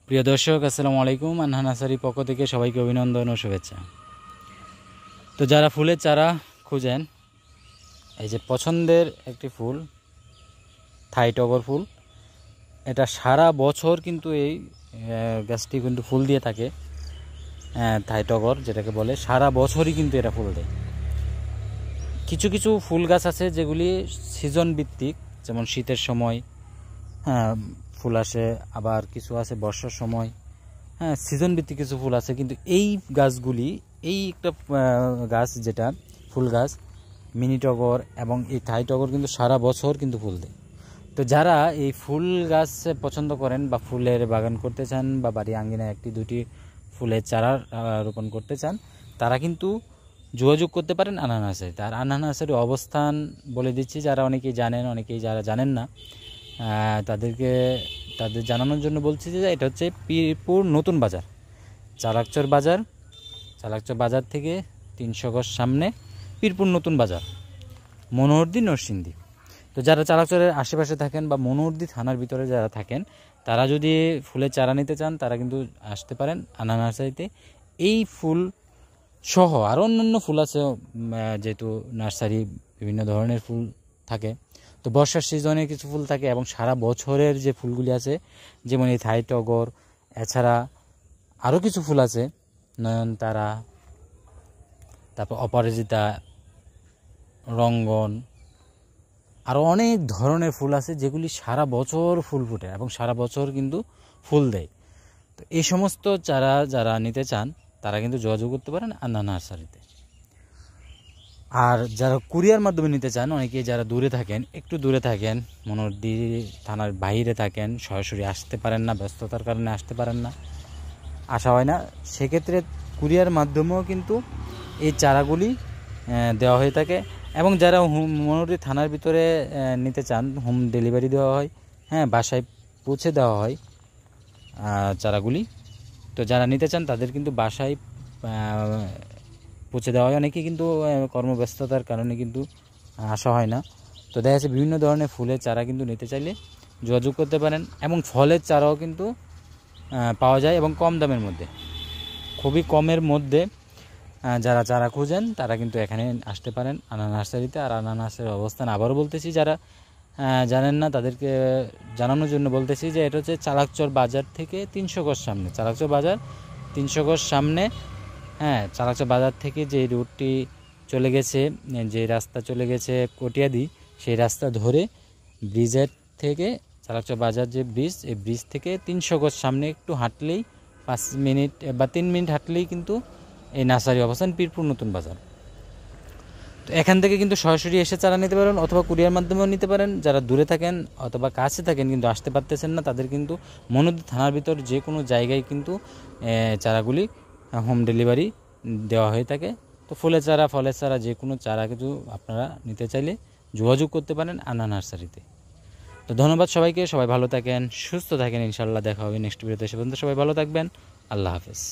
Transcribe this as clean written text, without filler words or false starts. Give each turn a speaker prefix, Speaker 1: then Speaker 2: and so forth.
Speaker 1: প্রিয় দর্শক, আসসালামু আলাইকুম। আনহা নার্সারির পক্ষ থেকে সবাইকে অভিনন্দন ও শুভেচ্ছা। তো যারা ফুলের চারা খুঁজেন, এই যে পছন্দের একটি ফুল থাই টগর ফুল, এটা সারা বছর কিন্তু এই গাছটি কিন্তু ফুল দিয়ে থাকে। থাই টগর যেটাকে বলে, সারা বছরই কিন্তু এটা ফুল দেয়। কিছু কিছু ফুল গাছ আছে যেগুলি সিজন ভিত্তিক, যেমন শীতের সময় ফুল আসে, আবার কিছু আছে বর্ষার সময়। সিজন ভিত্তিক কিছু ফুল আছে, কিন্তু এই গাছগুলি, এই একটা গাছ যেটা ফুল গাছ মিনি টগর এবং এই থাই টগর কিন্তু সারা বছর কিন্তু ফুল দেয়। তো যারা এই ফুল গাছ পছন্দ করেন বা ফুলের বাগান করতে চান বা বাড়ি আঙ্গিনায় একটি দুটি ফুলের চারা রোপণ করতে চান, তারা কিন্তু যোগাযোগ করতে পারেন আনহা নার্সারিতে। আর আনহা নার্সারির অবস্থান বলে দিচ্ছি, যারা অনেকেই জানেন, অনেকেই যারা জানেন না তাদের জানানোর জন্য বলছি যে এটা হচ্ছে পীরপুর নতুন বাজার, চালাকচর বাজার থেকে 300 গজ সামনে পীরপুর নতুন বাজার, মনোহরদী নরসিংদী। তো যারা চালাকচরের আশেপাশে থাকেন বা মনোহরদী থানার ভিতরে যারা থাকেন, তারা যদি ফুলের চারা নিতে চান, তারা কিন্তু আসতে পারেন আনহা নার্সারিতে। এই ফুল সহ আরও অন্যান্য ফুল আছে, যেহেতু নার্সারি বিভিন্ন ধরনের ফুল থাকে। তো বর্ষার সিজনে কিছু ফুল থাকে এবং সারা বছরের যে ফুলগুলি আছে, যেমন এই থাই টগর, এছাড়া আরও কিছু ফুল আছে, নয়নতারা, তারপর অপরাজিতা, রঙ্গন, আরও অনেক ধরনের ফুল আছে যেগুলি সারা বছর ফুল ফুটে এবং সারা বছর কিন্তু ফুল দেয়। তো এই সমস্ত চারা যারা নিতে চান, তারা কিন্তু যোগাযোগ করতে পারেন আনহা নার্সারিতে। আর যারা কুরিয়ার মাধ্যমে নিতে চান, অনেকেই যারা দূরে থাকেন, একটু দূরে থাকেন, মনোহরদী থানার বাইরে থাকেন, সরাসরি আসতে পারেন না, ব্যস্ততার কারণে আসতে পারেন না, আসা হয় না, সেক্ষেত্রে কুরিয়ার মাধ্যমেও কিন্তু এই চারাগুলি দেওয়া হয়ে থাকে। এবং যারা মনোহরদী থানার ভিতরে নিতে চান, হোম ডেলিভারি দেওয়া হয়, বাসায় পৌঁছে দেওয়া হয় চারাগুলি। তো যারা নিতে চান তাদের কিন্তু বাসায় পৌঁছে দেওয়া হয়। অনেকেই কিন্তু কর্মব্যস্ততার কারণে কিন্তু আসা হয় না। তো দেখা যাচ্ছে বিভিন্ন ধরনের ফুলের চারা কিন্তু নিতে চাইলে যোগাযোগ করতে পারেন, এবং ফলের চারাও কিন্তু পাওয়া যায় এবং কম দামের মধ্যে, খুবই কমের মধ্যে। যারা চারা খুঁজেন তারা কিন্তু এখানে আসতে পারেন আনহা নার্সারিতে। আর আনহা নার্সারির অবস্থান আবারও বলতেছি, যারা জানেন না তাদেরকে জানানোর জন্য বলতেছি যে এটা হচ্ছে চালাকচর বাজার থেকে 300 গজ সামনে, চালাকচর বাজার 300 গজ সামনে। চালাকচর বাজার থেকে যে রুটটি চলে গেছে, যে রাস্তা চলে গেছে কটিয়াদি, সেই রাস্তা ধরে ব্রিজের থেকে চালাকচর বাজার যে ব্রিজ, এই ব্রিজ থেকে 300 গজ সামনে একটু হাঁটলেই 5 মিনিট বা 3 মিনিট হাঁটলেই কিন্তু এই নার্সারি অবস্থান, পীরপুর নতুন বাজার। তো এখান থেকে কিন্তু সরাসরি এসে চারা নিতে পারেন অথবা কুরিয়ার মাধ্যমেও নিতে পারেন। যারা দূরে থাকেন অথবা কাছে থাকেন কিন্তু আসতে পারতেছেন না, তাদের কিন্তু মনোহরদী থানার ভিতর যে কোনো জায়গায় কিন্তু চারাগুলি হোম ডেলিভারি দেওয়া হয়ে থাকে। তো ফুলের চারা, ফলের চারা, যে কোনো চারা কিছু আপনারা নিতে চাইলে যোগাযোগ করতে পারেন আনহা নার্সারিতে। তো ধন্যবাদ সবাইকে, সবাই ভালো থাকেন, সুস্থ থাকেন। ইনশাআল্লাহ দেখা হবে নেক্সট ভিডিওতে। সে পর্যন্ত সবাই ভালো থাকবেন। আল্লাহ হাফেজ।